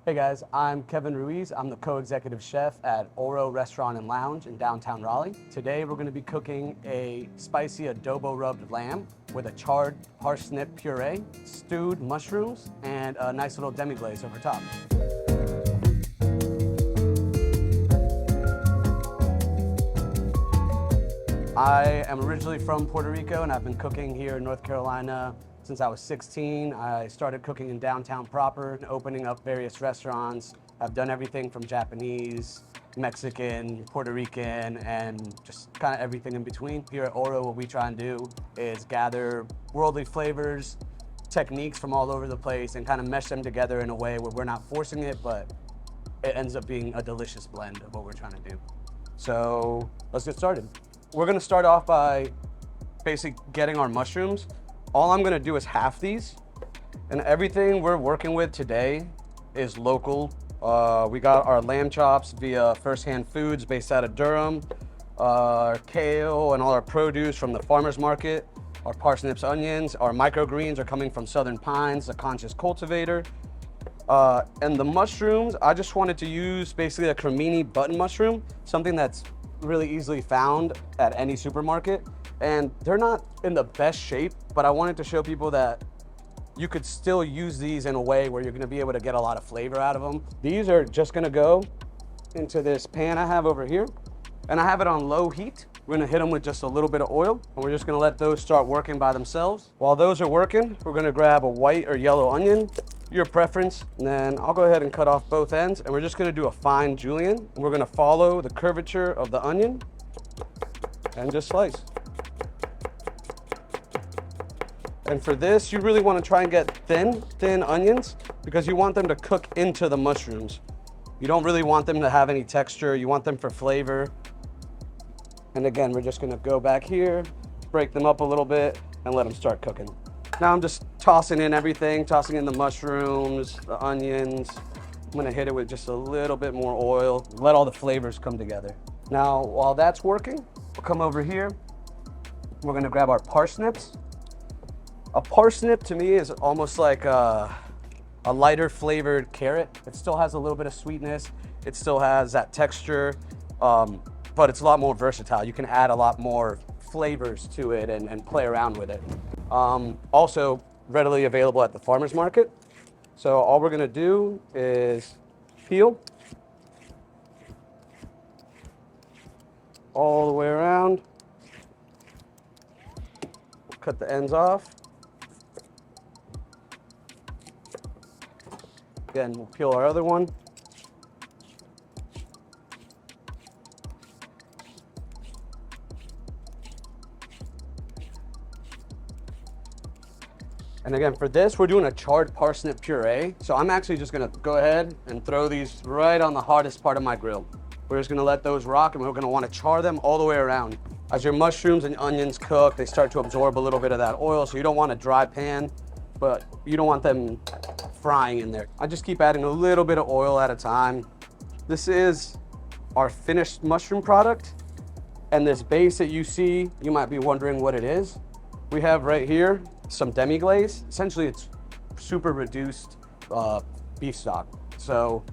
Hey guys, I'm Kevin Ruiz. I'm the co-executive chef at Oro Restaurant and Lounge in downtown Raleigh. Today we're going to be cooking a spicy adobo rubbed lamb with a charred parsnip puree, stewed mushrooms, and a nice little demi-glaze over top. I am originally from Puerto Rico and I've been cooking here in North Carolina since I was 16. I started cooking in downtown proper, opening up various restaurants. I've done everything from Japanese, Mexican, Puerto Rican, and just kind of everything in between. Here at Oro, what we try and do is gather worldly flavors, techniques from all over the place, and kind of mesh them together in a way where we're not forcing it, but it ends up being a delicious blend of what we're trying to do. So let's get started. We're gonna start off by basically getting our mushrooms. All I'm gonna do is half these, and everything we're working with today is local. We got our lamb chops via First Hand Foods based out of Durham, our kale and all our produce from the farmer's market, our parsnips, onions, our microgreens are coming from Southern Pines, the Conscious Cultivator. And the mushrooms, I just wanted to use basically a cremini button mushroom, something that's really easily found at any supermarket. And they're not in the best shape, but I wanted to show people that you could still use these in a way where you're gonna be able to get a lot of flavor out of them. These are just gonna go into this pan I have over here, and I have it on low heat. We're gonna hit them with just a little bit of oil, and we're just gonna let those start working by themselves. While those are working, we're gonna grab a white or yellow onion, your preference, and then I'll go ahead and cut off both ends, and we're just gonna do a fine julienne. And we're gonna follow the curvature of the onion and just slice. And for this, you really wanna try and get thin onions because you want them to cook into the mushrooms. You don't really want them to have any texture. You want them for flavor. And again, we're just gonna go back here, break them up a little bit, and let them start cooking. Now I'm just tossing in everything, tossing in the mushrooms, the onions. I'm gonna hit it with just a little bit more oil, let all the flavors come together. Now, while that's working, we'll come over here. We're gonna grab our parsnips. A parsnip to me is almost like a lighter flavored carrot. It still has a little bit of sweetness. It still has that texture, but it's a lot more versatile. You can add a lot more flavors to it and play around with it. Also readily available at the farmer's market. So all we're gonna do is peel all the way around. Cut the ends off. Again, we'll peel our other one. And again, for this, we're doing a charred parsnip puree. So I'm actually just gonna go ahead and throw these right on the hardest part of my grill. We're just gonna let those rock, and we're gonna wanna char them all the way around. As your mushrooms and onions cook, they start to absorb a little bit of that oil, so you don't want a dry pan, but you don't want them frying in there. I just keep adding a little bit of oil at a time. This is our finished mushroom product, and this base that you see, you might be wondering what it is. We have right here some demi-glaze. Essentially, it's super reduced beef stock. So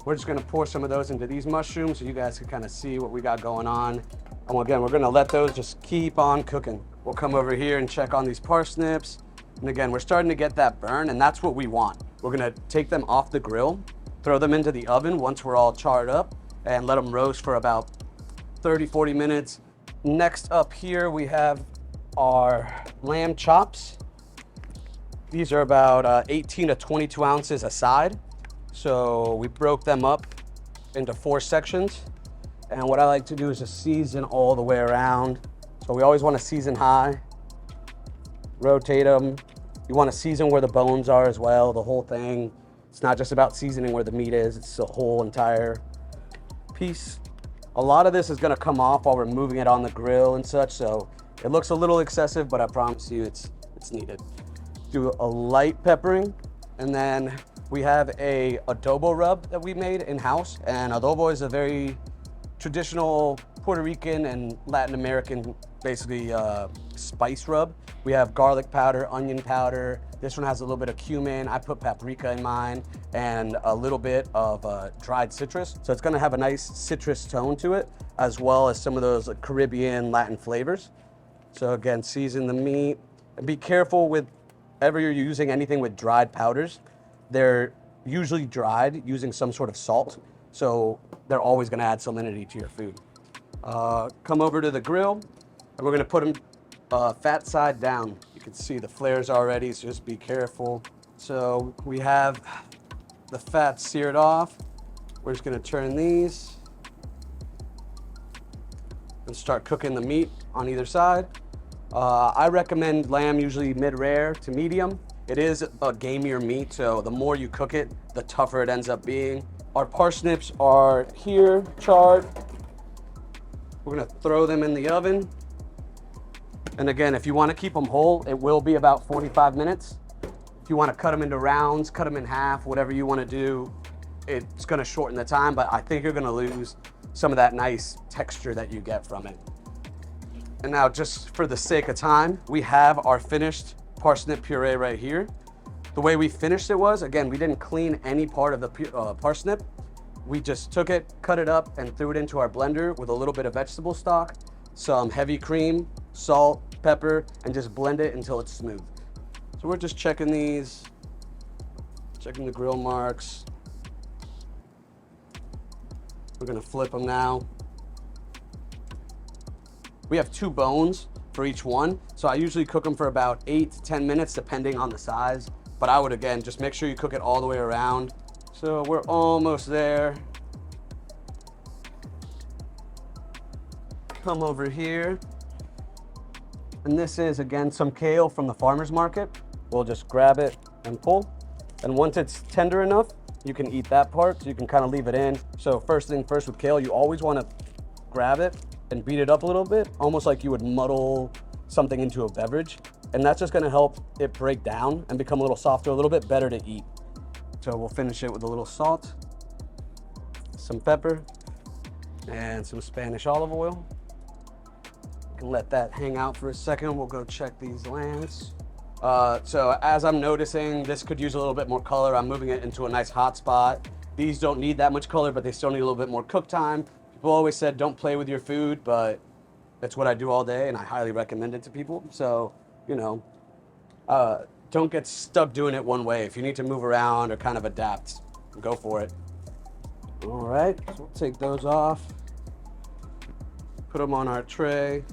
we're just gonna pour some of those into these mushrooms so you guys can kind of see what we got going on. And again, we're gonna let those just keep on cooking. We'll come over here and check on these parsnips. And again, we're starting to get that burn, and that's what we want. We're gonna take them off the grill, throw them into the oven once we're all charred up, and let them roast for about 30, 40 minutes. Next up here, we have our lamb chops. These are about 18 to 22 ounces a side. So we broke them up into 4 sections. And what I like to do is just season all the way around. So we always want to season high, rotate them. You want to season where the bones are as well, the whole thing. It's not just about seasoning where the meat is, it's the whole entire piece. A lot of this is gonna come off while we're moving it on the grill and such, so it looks a little excessive, but I promise you it's needed. Do a light peppering, and then we have a adobo rub that we made in-house, and adobo is a very traditional Puerto Rican and Latin American, basically spice rub. We have garlic powder, onion powder. This one has a little bit of cumin. I put paprika in mine and a little bit of dried citrus. So it's gonna have a nice citrus tone to it, as well as some of those Caribbean, Latin flavors. So again, season the meat. And be careful with ever you're using anything with dried powders. They're usually dried using some sort of salt. So they're always gonna add salinity to your food. Come over to the grill, and we're gonna put them fat side down. You can see the flares already, so just be careful. So we have the fat seared off. We're just gonna turn these and start cooking the meat on either side. I recommend lamb usually mid-rare to medium. It is a gamier meat, so the more you cook it, the tougher it ends up being. Our parsnips are here, charred. We're gonna throw them in the oven. And again, if you wanna keep them whole, it will be about 45 minutes. If you wanna cut them into rounds, cut them in half, whatever you wanna do, it's gonna shorten the time, but I think you're gonna lose some of that nice texture that you get from it. And now, just for the sake of time, we have our finished parsnip puree right here. The way we finished it was, again, we didn't clean any part of the parsnip. We just took it, cut it up, and threw it into our blender with a little bit of vegetable stock, some heavy cream, salt, pepper, and just blend it until it's smooth. So we're just checking these, checking the grill marks. We're gonna flip them now. We have 2 bones for each one, so I usually cook them for about 8 to 10 minutes, depending on the size. But I would, again, just make sure you cook it all the way around. So we're almost there. Come over here. And this is, again, some kale from the farmer's market. We'll just grab it and pull. And once it's tender enough, you can eat that part, so you can kind of leave it in. So first thing first with kale, you always want to grab it and beat it up a little bit, almost like you would muddle something into a beverage. And that's just gonna help it break down and become a little softer, a little bit better to eat. So we'll finish it with a little salt, some pepper, and some Spanish olive oil. You can let that hang out for a second. We'll go check these lambs. So as I'm noticing, this could use a little bit more color. I'm moving it into a nice hot spot. These don't need that much color, but they still need a little bit more cook time. People always said don't play with your food, but that's what I do all day, and I highly recommend it to people. So, you know, don't get stuck doing it one way. If you need to move around or kind of adapt, go for it. All right, so we'll take those off, put them on our tray.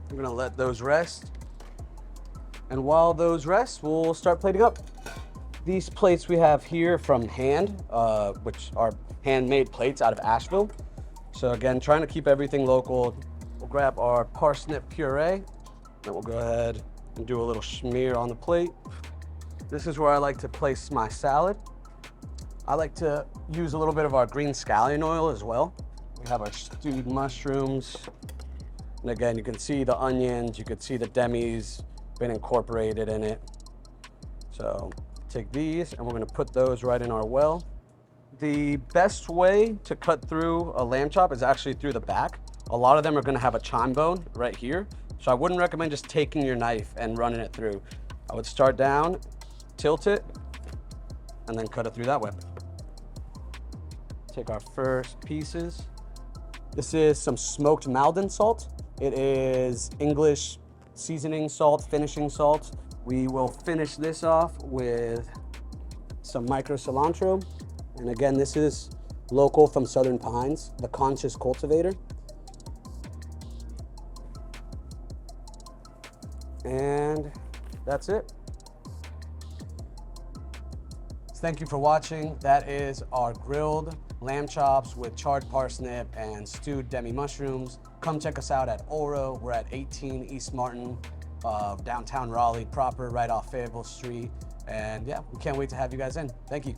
We're gonna let those rest. And while those rest, we'll start plating up. These plates we have here from Hand, which are handmade plates out of Asheville. So again, trying to keep everything local. We'll grab our parsnip puree, and we'll go ahead and do a little smear on the plate. This is where I like to place my salad. I like to use a little bit of our green scallion oil as well. We have our stewed mushrooms. And again, you can see the onions, you can see the demis been incorporated in it. So take these, and we're gonna put those right in our well. The best way to cut through a lamb chop is actually through the back. A lot of them are gonna have a chine bone right here. So I wouldn't recommend just taking your knife and running it through. I would start down, tilt it, and then cut it through that way. Take our first pieces. This is some smoked Maldon salt. It is English seasoning salt, finishing salt. We will finish this off with some micro cilantro. And again, this is local from Southern Pines, the Conscious Cultivator. And that's it. Thank you for watching. That is our grilled lamb chops with charred parsnip and stewed demi mushrooms. Come check us out at Oro. We're at 18 East Martin, downtown Raleigh proper, right off Fayetteville Street. And yeah, we can't wait to have you guys in. Thank you.